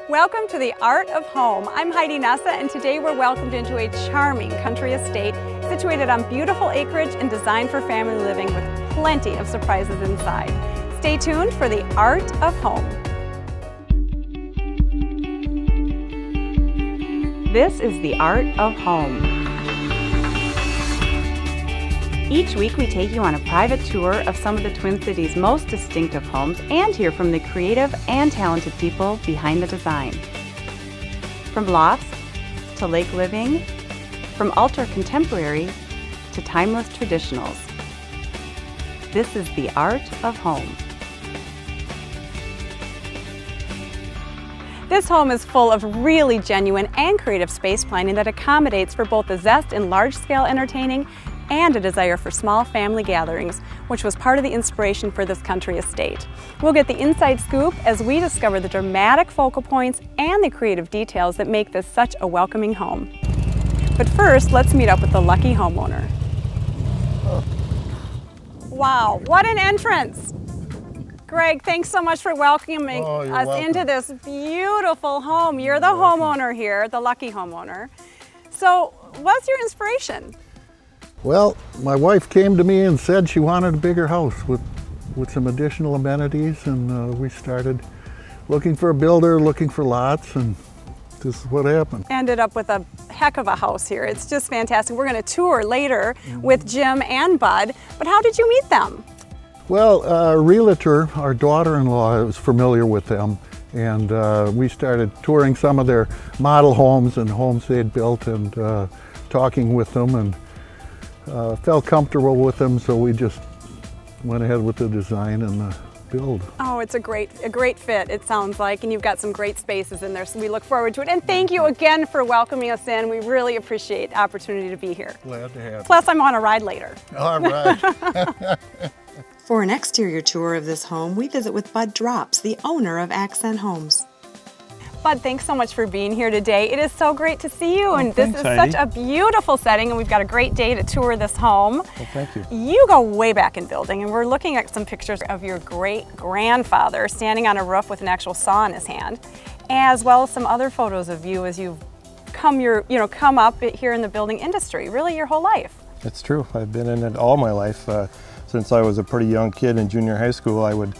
Welcome to the Art of Home. I'm Heidi Nessa, and today we're welcomed into a charming country estate situated on beautiful acreage and designed for family living with plenty of surprises inside. Stay tuned for the Art of Home. This is the Art of Home. Each week we take you on a private tour of some of the Twin Cities' most distinctive homes and hear from the creative and talented people behind the design. From lofts to lake living, from ultra contemporary to timeless traditionals. This is the Art of Home. This home is full of really genuine and creative space planning that accommodates for both the zest in large-scale entertaining and a desire for small family gatherings, which was part of the inspiration for this country estate. We'll get the inside scoop as we discover the dramatic focal points and the creative details that make this such a welcoming home. But first, let's meet up with the lucky homeowner. Wow, what an entrance! Greg, thanks so much for welcoming us into this beautiful home. You're the homeowner here, the lucky homeowner. So, what's your inspiration? Well, my wife came to me and said she wanted a bigger house with some additional amenities, and we started looking for a builder, looking for lots, and this is what happened. Ended up with a heck of a house here. It's just fantastic. We're going to tour later with Jim and Bud, but how did you meet them? Well, a realtor, our daughter-in-law, was familiar with them, and we started touring some of their model homes and homes they had built and talking with them, and felt comfortable with them, so we just went ahead with the design and the build. Oh, it's a great fit, it sounds like, and you've got some great spaces in there, so we look forward to it. And thank you again for welcoming us in. We really appreciate the opportunity to be here. Glad to have you. Plus, I'm on a ride later. All right. For an exterior tour of this home, we visit with Bud Drops, the owner of Accent Homes. Bud, thanks so much for being here today. It is so great to see you, and this is such a beautiful setting, and we've got a great day to tour this home. Well, thank you. You go way back in building, and we're looking at some pictures of your great-grandfather standing on a roof with an actual saw in his hand, as well as some other photos of you as you've come up here in the building industry, really your whole life. It's true. I've been in it all my life. Since I was a pretty young kid in junior high school, I would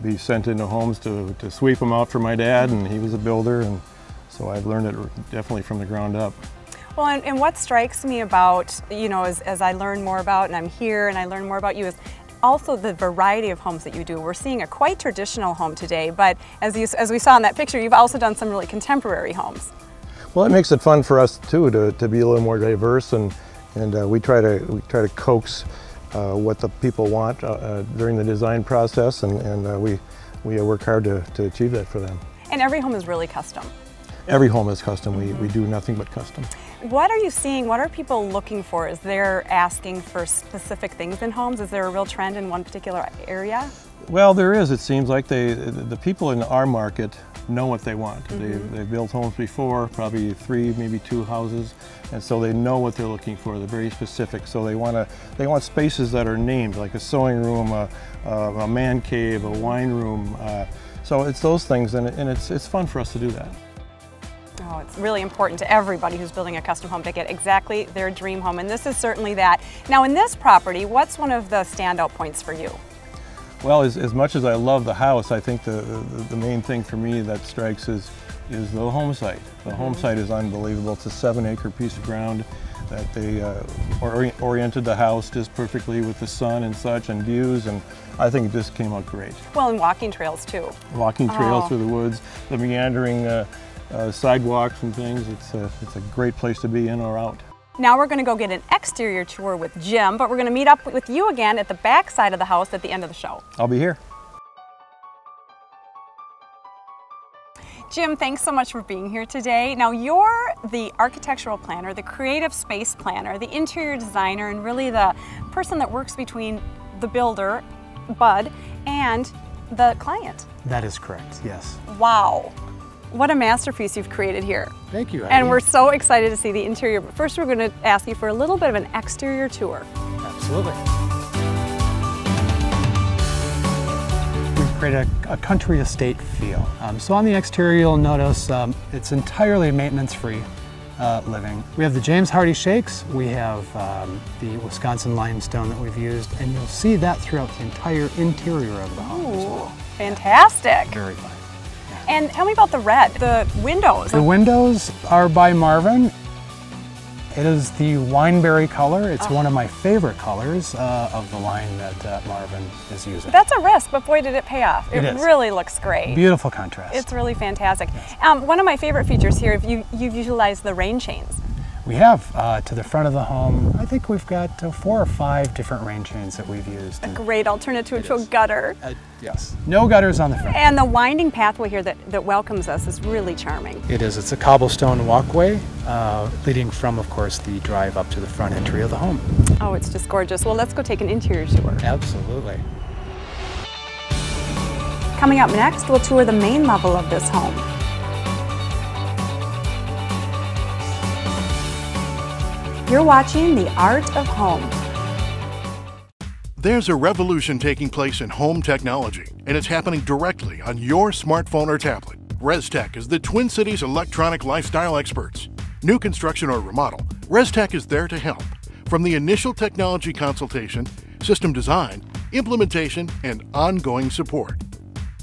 be sent into homes to sweep them out for my dad, and he was a builder, and so I've learned it definitely from the ground up. Well, and what strikes me about, as I learn more about, and I'm here and I learn more about you, is also the variety of homes that you do. We're seeing a quite traditional home today, but as we saw in that picture, you've also done some really contemporary homes. Well, it makes it fun for us too to be a little more diverse, and we try to coax what the people want during the design process, and we work hard to achieve that for them. And every home is really custom. Every home is custom. We do nothing but custom. What are you seeing? What are people looking for? Is they're asking for specific things in homes? Is there a real trend in one particular area? Well, there is. It seems like the people in our market know what they want. They've built homes before, probably 3, maybe 2 houses, and so they know what they're looking for. They're very specific. So they want spaces that are named, like a sewing room, a man cave, a wine room. So it's those things, and it's fun for us to do that. Oh, it's really important to everybody who's building a custom home to get exactly their dream home, and this is certainly that. Now, in this property, what's one of the standout points for you? Well, as much as I love the house, I think the main thing for me that strikes is the home site. The home site is unbelievable. It's a 7-acre piece of ground that they oriented the house just perfectly with the sun and such and views, and I think it just came out great. Well, and walking trails too. Walking trails through the woods, the meandering sidewalks and things. It's a great place to be in or out. Now we're going to go get an exterior tour with Jim, but we're going to meet up with you again at the back side of the house at the end of the show. I'll be here. Jim, thanks so much for being here today. Now you're the architectural planner, the creative space planner, the interior designer, and really the person that works between the builder, Bud, and the client. That is correct, yes. Wow. What a masterpiece you've created here. Thank you, Heidi. And we're so excited to see the interior, but first we're going to ask you for a little bit of an exterior tour. Absolutely. create a country estate feel. So on the exterior you'll notice it's entirely maintenance-free living. We have the James Hardie shakes, we have the Wisconsin limestone that we've used, and you'll see that throughout the entire interior of the home as well. Fantastic. Very fine. Yeah. And tell me about the red, the windows. The windows are by Marvin. It is the wineberry color. It's one of my favorite colors of the line that Marvin is using. That's a risk, but boy did it pay off. It is. Really looks great. Beautiful contrast. It's really fantastic. Yes. One of my favorite features here, you've utilized the rain chains. We have, to the front of the home, I think we've got 4 or 5 different rain chains that we've used. A great alternative to a gutter. Yes. No gutters on the front. And the winding pathway here that welcomes us is really charming. It is. It's a cobblestone walkway leading from, of course, the drive up to the front entry of the home. Oh, it's just gorgeous. Well, let's go take an interior tour. Absolutely. Coming up next, we'll tour the main level of this home. You're watching The Art of Home. There's a revolution taking place in home technology, and it's happening directly on your smartphone or tablet. ResTech is the Twin Cities electronic lifestyle experts. New construction or remodel, ResTech is there to help. From the initial technology consultation, system design, implementation, and ongoing support.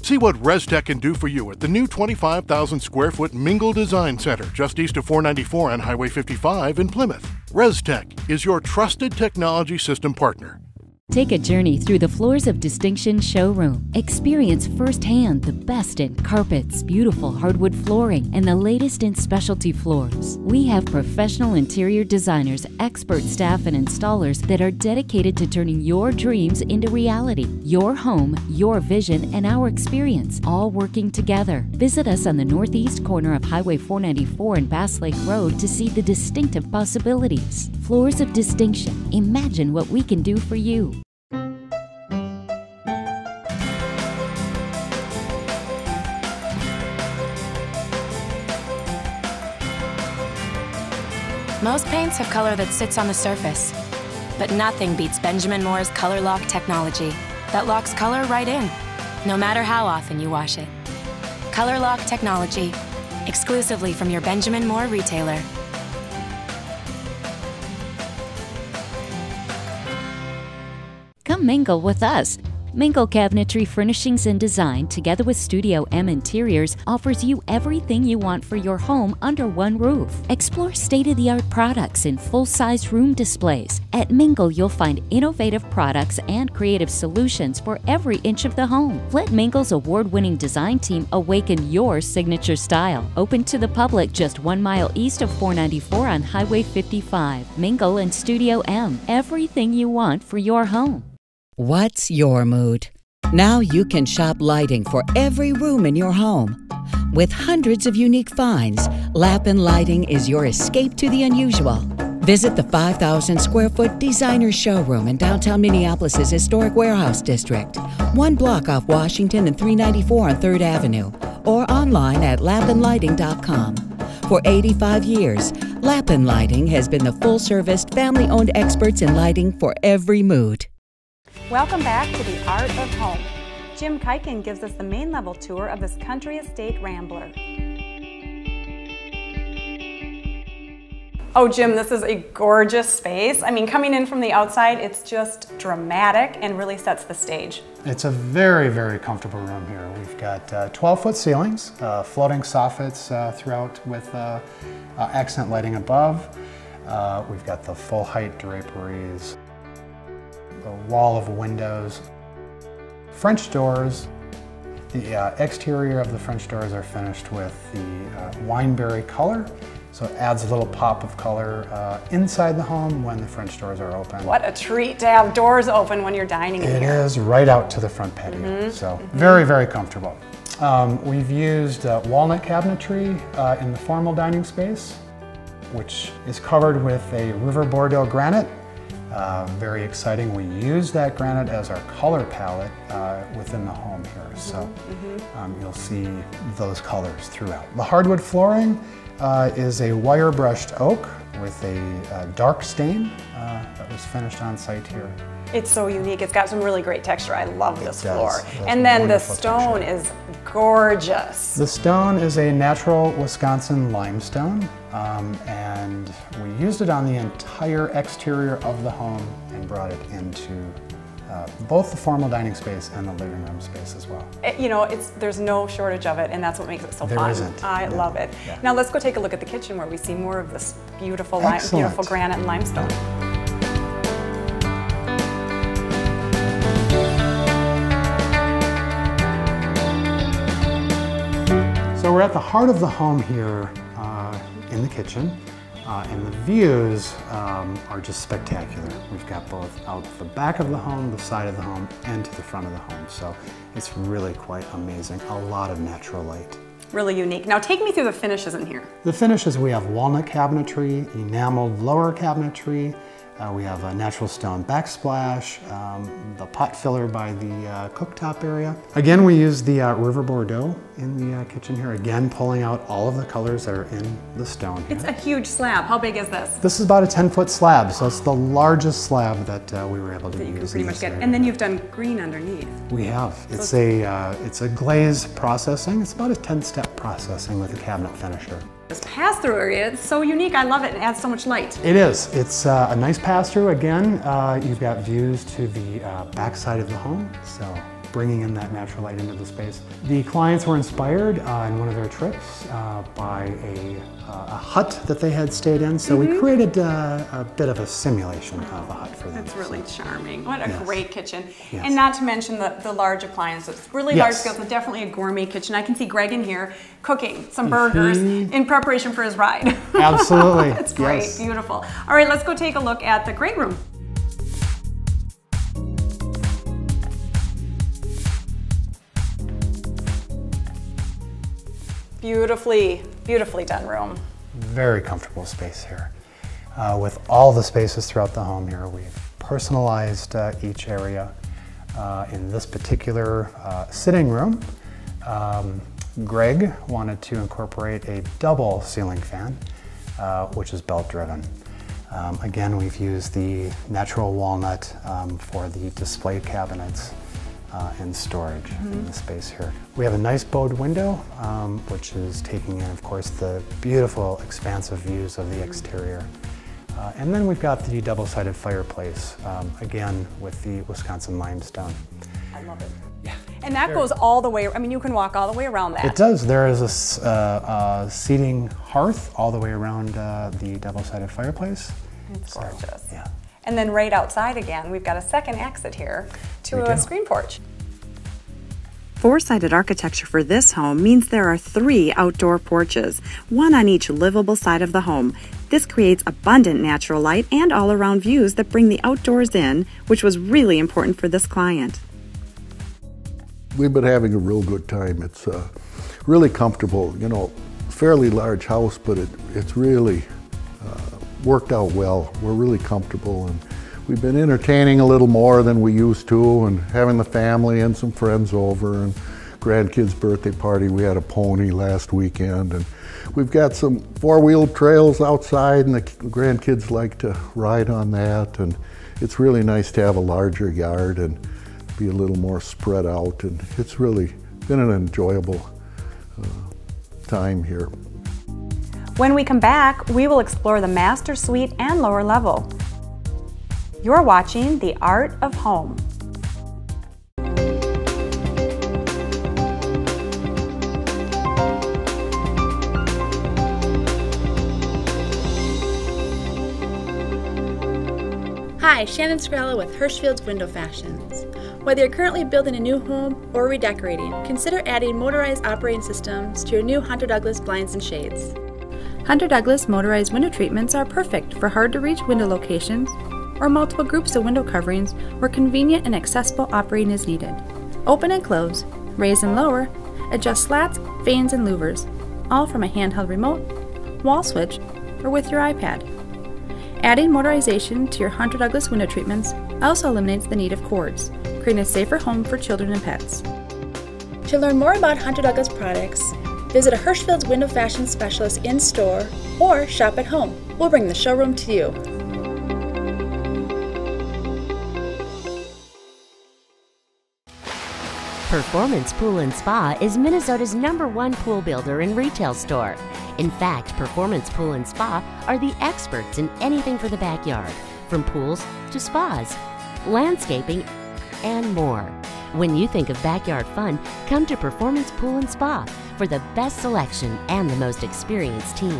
See what ResTech can do for you at the new 25,000 square foot Mingle Design Center just east of 494 on Highway 55 in Plymouth. ResTech is your trusted technology system partner. Take a journey through the Floors of Distinction showroom. Experience firsthand the best in carpets, beautiful hardwood flooring, and the latest in specialty floors. We have professional interior designers, expert staff, and installers that are dedicated to turning your dreams into reality. Your home, your vision, and our experience, all working together. Visit us on the northeast corner of Highway 494 and Bass Lake Road to see the distinctive possibilities. Floors of Distinction. Imagine what we can do for you. Most paints have color that sits on the surface, but nothing beats Benjamin Moore's Color Lock technology that locks color right in, no matter how often you wash it. Color Lock technology, exclusively from your Benjamin Moore retailer. Come mingle with us. Mingle Cabinetry Furnishings and Design, together with Studio M Interiors, offers you everything you want for your home under one roof. Explore state-of-the-art products in full-size room displays. At Mingle, you'll find innovative products and creative solutions for every inch of the home. Let Mingle's award-winning design team awaken your signature style. Open to the public just 1 mile east of 494 on Highway 55. Mingle and Studio M, everything you want for your home. What's your mood? Now you can shop lighting for every room in your home. With hundreds of unique finds, Lappin Lighting is your escape to the unusual. Visit the 5,000 square foot designer showroom in downtown Minneapolis' historic warehouse district, 1 block off Washington and 394 on 3rd Avenue, or online at lappinlighting.com. For 85 years, Lappin Lighting has been the full-service, family-owned experts in lighting for every mood. Welcome back to The Art of Home. Jim Kiken gives us the main level tour of this country estate rambler. Oh, Jim, this is a gorgeous space. I mean, coming in from the outside, it's just dramatic and really sets the stage. It's a very, very comfortable room here. We've got 12-foot ceilings, floating soffits throughout with accent lighting above. We've got the full height draperies, the wall of windows, French doors. The exterior of the French doors are finished with the wineberry color, so it adds a little pop of color inside the home when the French doors are open. What a treat to have doors open when you're dining in here. It is, right out to the front patio, so very, very comfortable. We've used walnut cabinetry in the formal dining space, which is covered with a river Bordeaux granite. Very exciting. We use that granite as our color palette within the home here, so you'll see those colors throughout. The hardwood flooring is a wire brushed oak, with a dark stain that was finished on site here. It's so unique. It's got some really great texture. I love this floor. It and then the stone is gorgeous. The stone is a natural Wisconsin limestone, and we used it on the entire exterior of the home and brought it into both the formal dining space and the living room space as well. You know, there's no shortage of it, and that's what makes it so fun. There isn't. I love it. Yeah. Now let's go take a look at the kitchen where we see more of this beautiful, Excellent. granite and limestone. So we're at the heart of the home here in the kitchen, and the views are just spectacular. We've got both out the back of the home, the side of the home, and to the front of the home. So it's really quite amazing. A lot of natural light. Really unique. Now take me through the finishes in here. The finishes, we have walnut cabinetry, enameled lower cabinetry, we have a natural stone backsplash, the pot filler by the cooktop area. Again, we use the River Bordeaux in the kitchen here, again pulling out all of the colors that are in the stone here. It's a huge slab. How big is this? This is about a 10-foot slab, so it's the largest slab that we were able to use. You can pretty much get. And then you've done green underneath. We have. It's a glaze processing. It's about a 10-step processing with a cabinet finisher. This pass-through area is so unique. I love it. It adds so much light. It is. It's a nice pass-through. Again, you've got views to the back side of the home, so bringing in that natural light into the space. The clients were inspired in one of their trips by a hut that they had stayed in, so we created a bit of a simulation of a hut for them. That's really charming. What a great kitchen. Yes. And not to mention the large appliances. Really large scale, so definitely a gourmet kitchen. I can see Greg in here cooking some burgers in preparation for his ride. Absolutely. That's great. Beautiful. All right, let's go take a look at the great room. Beautifully done room. Very comfortable space here. With all the spaces throughout the home here, we've personalized each area. In this particular sitting room, Greg wanted to incorporate a double ceiling fan, which is belt driven. Again, we've used the natural walnut for the display cabinets and storage in the space here. We have a nice bowed window, which is taking in, of course, the beautiful expansive views of the exterior. And then we've got the double-sided fireplace, again, with the Wisconsin limestone. I love it. Yeah. And that goes all the way, I mean, you can walk all the way around that. It does. There is a seating hearth all the way around the double-sided fireplace. It's gorgeous. Yeah. And then right outside again, we've got a second exit here to a screen porch. Four-sided architecture for this home means there are 3 outdoor porches, one on each livable side of the home. This creates abundant natural light and all-around views that bring the outdoors in, which was really important for this client. We've been having a real good time. It's really comfortable, you know, fairly large house, but it's really worked out well. We're really comfortable, and we've been entertaining a little more than we used to, and having the family and some friends over, and grandkids' birthday party. We had a pony last weekend, and we've got some 4-wheel trails outside, and the grandkids like to ride on that, and it's really nice to have a larger yard and be a little more spread out, and it's really been an enjoyable time here. When we come back, we will explore the master suite and lower level. You're watching The Art of Home. Hi, Shannon Scrella with Hirshfield's Window Fashions. Whether you're currently building a new home or redecorating, consider adding motorized operating systems to your new Hunter Douglas blinds and shades. Hunter Douglas motorized window treatments are perfect for hard-to-reach window locations or multiple groups of window coverings where convenient and accessible operating is needed. Open and close, raise and lower, adjust slats, vanes, and louvers, all from a handheld remote, wall switch, or with your iPad. Adding motorization to your Hunter Douglas window treatments also eliminates the need of cords, creating a safer home for children and pets. To learn more about Hunter Douglas products, Visit a Hirshfield's window fashion specialist in-store or shop at home. We'll bring the showroom to you. Performance Pool and Spa is Minnesota's #1 pool builder and retail store. In fact, Performance Pool and Spa are the experts in anything for the backyard, from pools to spas, landscaping, and more. When you think of backyard fun, come to Performance Pool and Spa for the best selection and the most experienced team.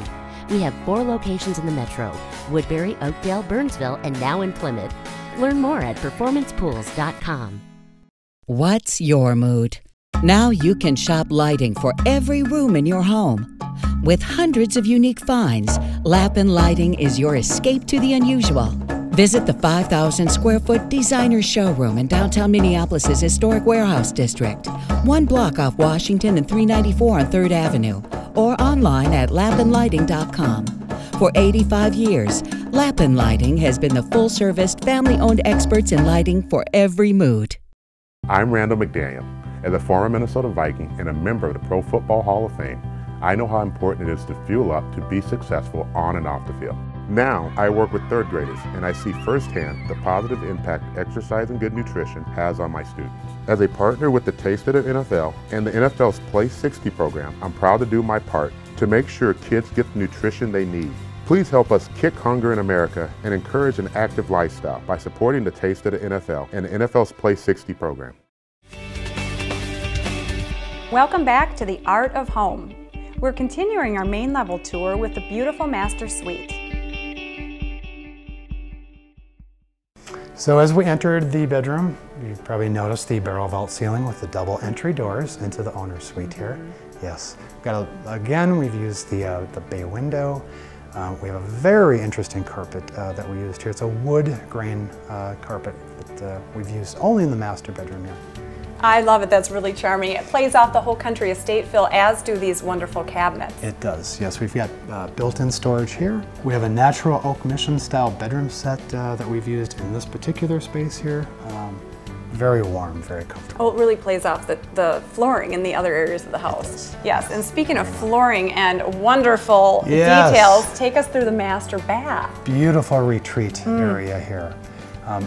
We have 4 locations in the metro: Woodbury, Oakdale, Burnsville, and now in Plymouth. Learn more at performancepools.com. What's your mood? Now you can shop lighting for every room in your home. With hundreds of unique finds, Lappin Lighting is your escape to the unusual. Visit the 5,000 square foot designer showroom in downtown Minneapolis' historic warehouse district, 1 block off Washington and 394 on 3rd Avenue, or online at lappinlighting.com. For 85 years, Lappin Lighting has been the full-service, family-owned experts in lighting for every mood. I'm Randall McDaniel. As a former Minnesota Viking and a member of the Pro Football Hall of Fame, I know how important it is to fuel up to be successful on and off the field. Now, I work with 3rd graders, and I see firsthand the positive impact exercise and good nutrition has on my students. As a partner with the Taste of the NFL and the NFL's Play 60 program, I'm proud to do my part to make sure kids get the nutrition they need. Please help us kick hunger in America and encourage an active lifestyle by supporting the Taste of the NFL and the NFL's Play 60 program. Welcome back to the Art of Home. We're continuing our main level tour with the beautiful master suite. So as we entered the bedroom, you probably noticed the barrel vault ceiling with the double entry doors into the owner's suite here. Yes, again, we've used the bay window. We have a very interesting carpet that we used here. It's a wood grain carpet that we've used only in the master bedroom here. I love it. That's really charming. It plays off the whole country estate feel, as do these wonderful cabinets. It does, yes. We've got built-in storage here. We have a natural oak mission style bedroom set that we've used in this particular space here. Very warm, very comfortable. Oh, it really plays off the flooring in the other areas of the house. Yes, and speaking of flooring and wonderful details, take us through the master bath. Beautiful retreat area here.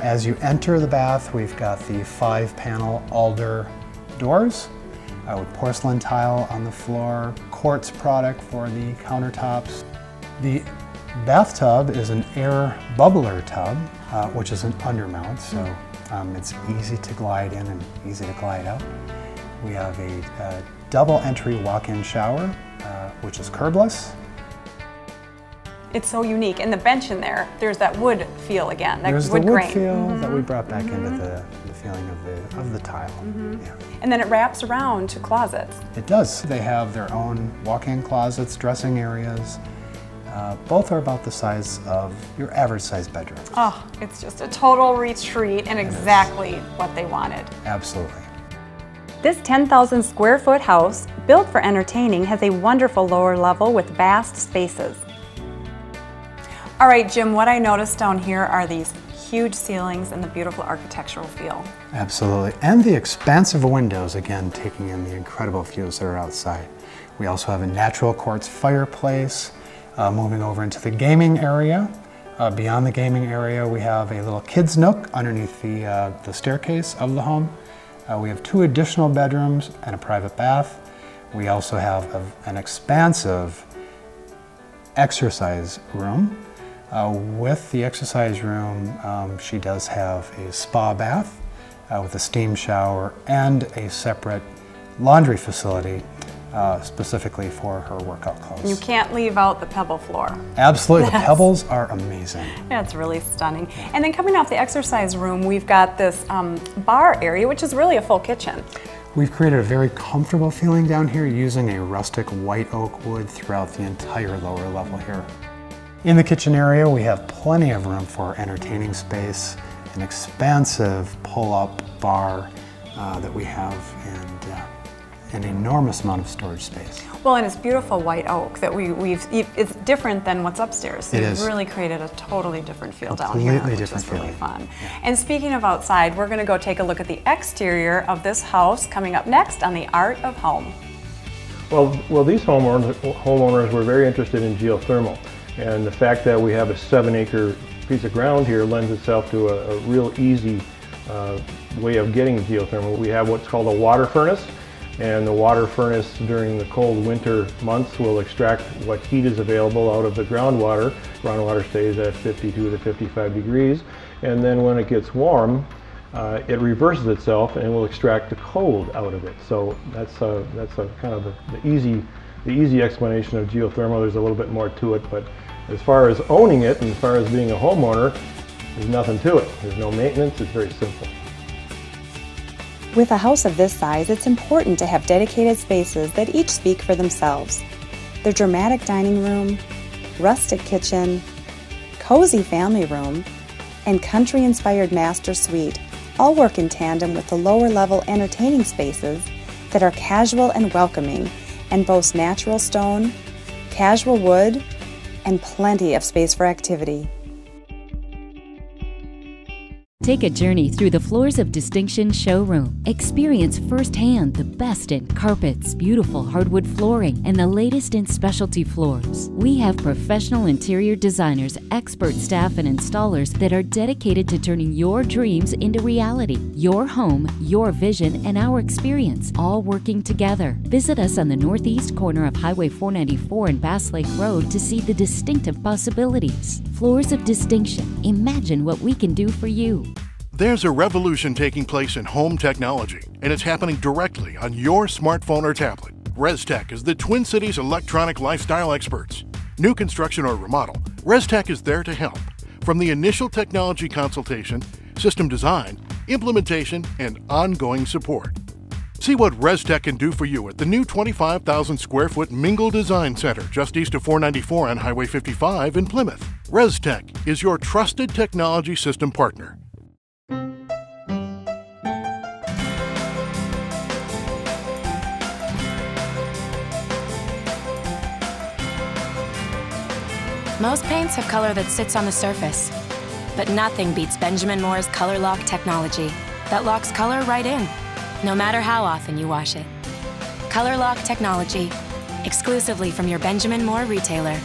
As you enter the bath, we've got the 5-panel alder doors with porcelain tile on the floor, quartz product for the countertops. The bathtub is an air bubbler tub, which is an undermount, so it's easy to glide in and easy to glide out. We have a double entry walk-in shower, which is curbless. It's so unique, and the bench in there, there's that wood feel again, that there's wood the wood grain. feel that we brought back into the feeling of the tile. Yeah. And then it wraps around to closets. It does. They have their own walk-in closets, dressing areas. Both are about the size of your average size bedroom. Oh, it's just a total retreat and exactly what they wanted. Absolutely. This 10,000 square foot house, built for entertaining, has a wonderful lower level with vast spaces. All right, Jim, what I noticed down here are these huge ceilings and the beautiful architectural feel. Absolutely, and the expansive windows, again, taking in the incredible views that are outside. We also have a natural quartz fireplace. Moving over into the gaming area. Beyond the gaming area, we have a little kids nook underneath the staircase of the home. We have 2 additional bedrooms and a private bath. We also have an expansive exercise room. With the exercise room, she does have a spa bath with a steam shower and a separate laundry facility specifically for her workout clothes. You can't leave out the pebble floor. Absolutely, the pebbles are amazing. Yeah, it's really stunning. And then coming off the exercise room, we've got this bar area, which is really a full kitchen. We've created a very comfortable feeling down here using a rustic white oak wood throughout the entire lower level here. In the kitchen area, we have plenty of room for entertaining space, an expansive pull-up bar that we have, and an enormous amount of storage space. Well, and it's beautiful white oak that it's different than what's upstairs. So you've really created a totally different feel down here, which is really fun. Yeah. And speaking of outside, we're going to go take a look at the exterior of this house coming up next on The Art of Home. Well, these homeowners were very interested in geothermal, and the fact that we have a 7-acre piece of ground here lends itself to a real easy way of getting geothermal. We have what's called a water furnace, and the water furnace during the cold winter months will extract what heat is available out of the groundwater. Groundwater stays at 52 to 55 degrees, and then when it gets warm, it reverses itself and will extract the cold out of it. So that's a kind of the easy explanation of geothermal. There's a little bit more to it, but as far as owning it and as far as being a homeowner, there's nothing to it. There's no maintenance. It's very simple. With a house of this size, it's important to have dedicated spaces that each speak for themselves. The dramatic dining room, rustic kitchen, cozy family room, and country-inspired master suite all work in tandem with the lower-level entertaining spaces that are casual and welcoming and boast natural stone, casual wood, and plenty of space for activity. Take a journey through the Floors of Distinction showroom. Experience firsthand the best in carpets, beautiful hardwood flooring, and the latest in specialty floors. We have professional interior designers, expert staff, and installers that are dedicated to turning your dreams into reality. Your home, your vision, and our experience, all working together. Visit us on the northeast corner of Highway 494 and Bass Lake Road to see the distinctive possibilities. Floors of Distinction. Imagine what we can do for you. There's a revolution taking place in home technology, and it's happening directly on your smartphone or tablet. ResTech is the Twin Cities electronic lifestyle experts. New construction or remodel, ResTech is there to help. From the initial technology consultation, system design, implementation, and ongoing support. See what ResTech can do for you at the new 25,000 square foot Mingle Design Center just east of 494 on Highway 55 in Plymouth. ResTech is your trusted technology system partner. Most paints have color that sits on the surface, but nothing beats Benjamin Moore's Color Lock technology that locks color right in, no matter how often you wash it. Color Lock technology, exclusively from your Benjamin Moore retailer.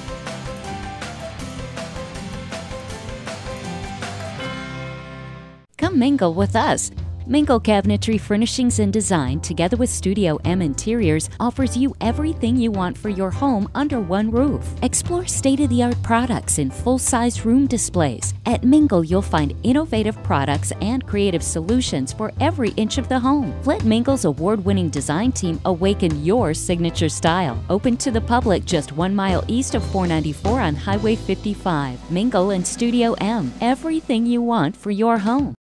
Come mingle with us. Mingle Cabinetry Furnishings and Design, together with Studio M Interiors, offers you everything you want for your home under one roof. Explore state-of-the-art products in full-size room displays. At Mingle, you'll find innovative products and creative solutions for every inch of the home. Let Mingle's award-winning design team awaken your signature style. Open to the public just 1 mile east of 494 on Highway 55. Mingle and Studio M, everything you want for your home.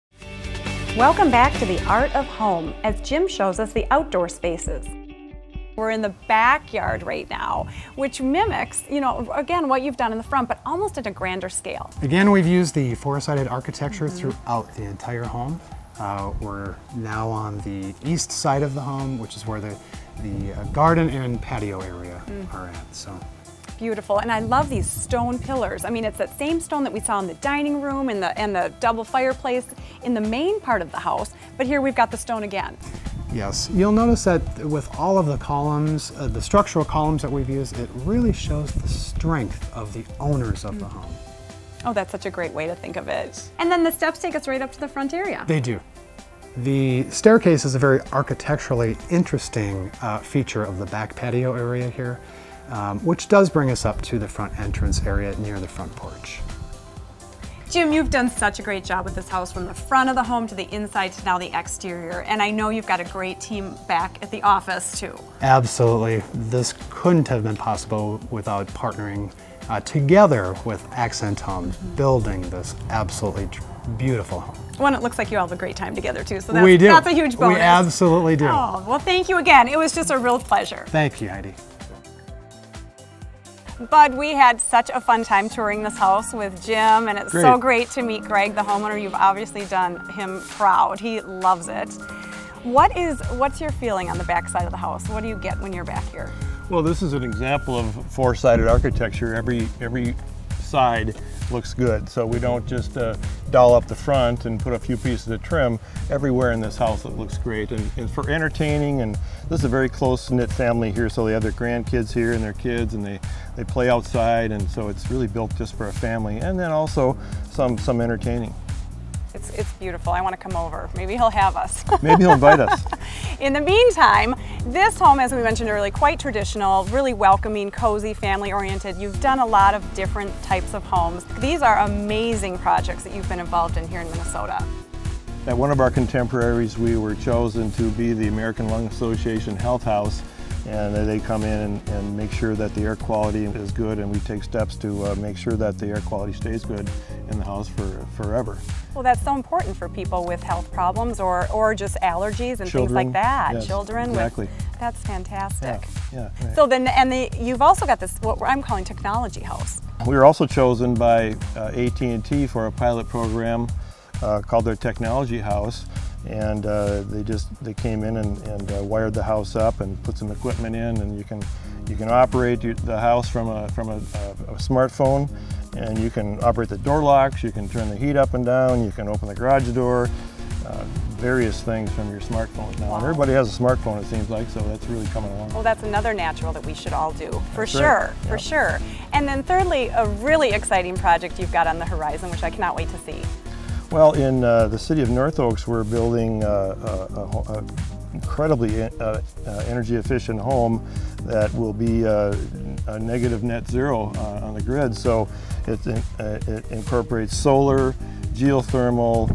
Welcome back to the Art of Home as Jim shows us the outdoor spaces. We're in the backyard right now, which mimics, again, what you've done in the front, but almost at a grander scale. Again, we've used the four-sided architecture throughout the entire home. We're now on the east side of the home, which is where the garden and patio area are at. So. Beautiful, and I love these stone pillars. I mean, it's that same stone that we saw in the dining room and the double fireplace in the main part of the house, but here we've got the stone again. Yes, you'll notice that with all of the columns, the structural columns that we've used, it really shows the strength of the owners of the home. Oh, that's such a great way to think of it. And then the steps take us right up to the front area. They do. The staircase is a very architecturally interesting feature of the back patio area here. Which does bring us up to the front entrance area near the front porch. Jim, you've done such a great job with this house from the front of the home to the inside to now the exterior, and I know you've got a great team back at the office too. Absolutely. This couldn't have been possible without partnering together with Accent Homes, building this absolutely beautiful home. Well, it looks like you all have a great time together too, so that's a huge bonus. We absolutely do. Oh, well, thank you again. It was just a real pleasure. Thank you, Heidi. Bud, we had such a fun time touring this house with Jim, and it's so great to meet Greg, the homeowner. You've obviously done him proud. He loves it. What's your feeling on the back side of the house? What do you get when you're back here? Well, this is an example of four-sided architecture. Every side looks good. So we don't just doll up the front and put a few pieces of trim. Everywhere in this house it looks great. And for entertaining, and this is a very close-knit family here, so they have their grandkids here and their kids, and they play outside, and so it's really built just for a family, and then also some entertaining. It's beautiful. I want to come over. Maybe he'll have us. Maybe he'll invite us. In the meantime, this home, as we mentioned earlier, quite traditional, really welcoming, cozy, family-oriented. You've done a lot of different types of homes. These are amazing projects that you've been involved in here in Minnesota. At one of our contemporaries, we were chosen to be the American Lung Association Health House, and they come in and make sure that the air quality is good, and we take steps to make sure that the air quality stays good in the house forever. Well, that's so important for people with health problems or just allergies and Children, things like that. yes, Children, exactly. That's fantastic. Yeah, right. So then, you've also got this, what I'm calling technology house. We were also chosen by AT&T for a pilot program called their Technology House, and they came in and wired the house up and put some equipment in, and you can operate the house from a smartphone, and you can operate the door locks, you can turn the heat up and down, you can open the garage door, various things from your smartphone now. Wow. And everybody has a smartphone, it seems like, so that's really coming along. Well, that's another natural that we should all do, for That's sure, right. for sure. And then thirdly, a really exciting project you've got on the horizon, which I cannot wait to see. Well, in the city of North Oaks, we're building an incredibly energy efficient home that will be a negative net zero on the grid. So it incorporates solar, geothermal,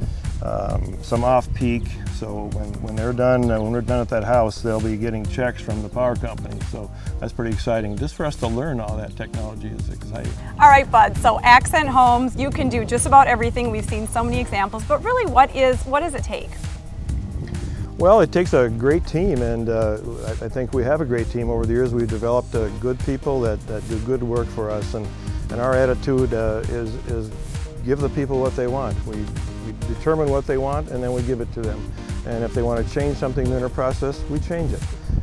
some off-peak. So when they're done, when we're done at that house, they'll be getting checks from the power company. So that's pretty exciting. Just for us to learn all that technology is exciting. All right, Bud, so Accent Homes, you can do just about everything. We've seen so many examples, but really what does it take? Well, it takes a great team, and I think we have a great team. Over the years, we've developed good people that do good work for us, and our attitude is give the people what they want. We determine what they want, and then we give it to them. And if they want to change something in their process, we change it.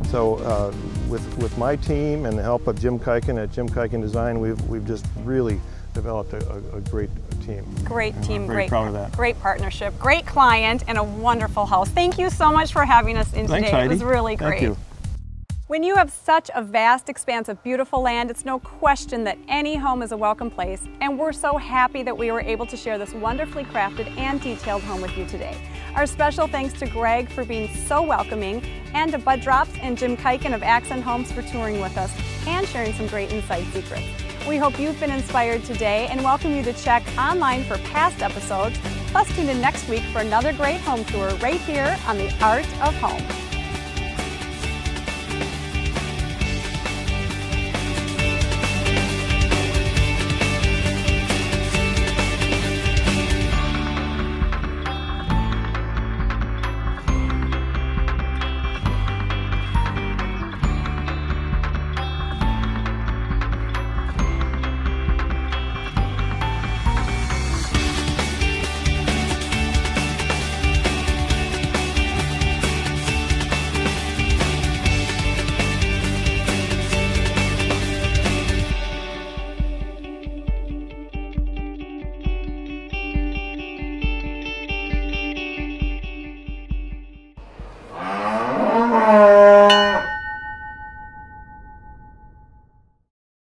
So with my team and the help of Jim Kiken at Jim Kiken Design, we've just really developed a great team. Great team, I'm very proud of that. Great partnership, great client, and a wonderful house. Thank you so much for having us in Thanks, today. Heidi. It was really great. Thank you. When you have such a vast expanse of beautiful land, it's no question that any home is a welcome place, and we're so happy that we were able to share this wonderfully crafted and detailed home with you today. Our special thanks to Greg for being so welcoming, and to Bud Drops and Jim Kiken of Accent Homes for touring with us and sharing some great inside secrets. We hope you've been inspired today and welcome you to check online for past episodes. Plus tune in next week for another great home tour right here on The Art of Home.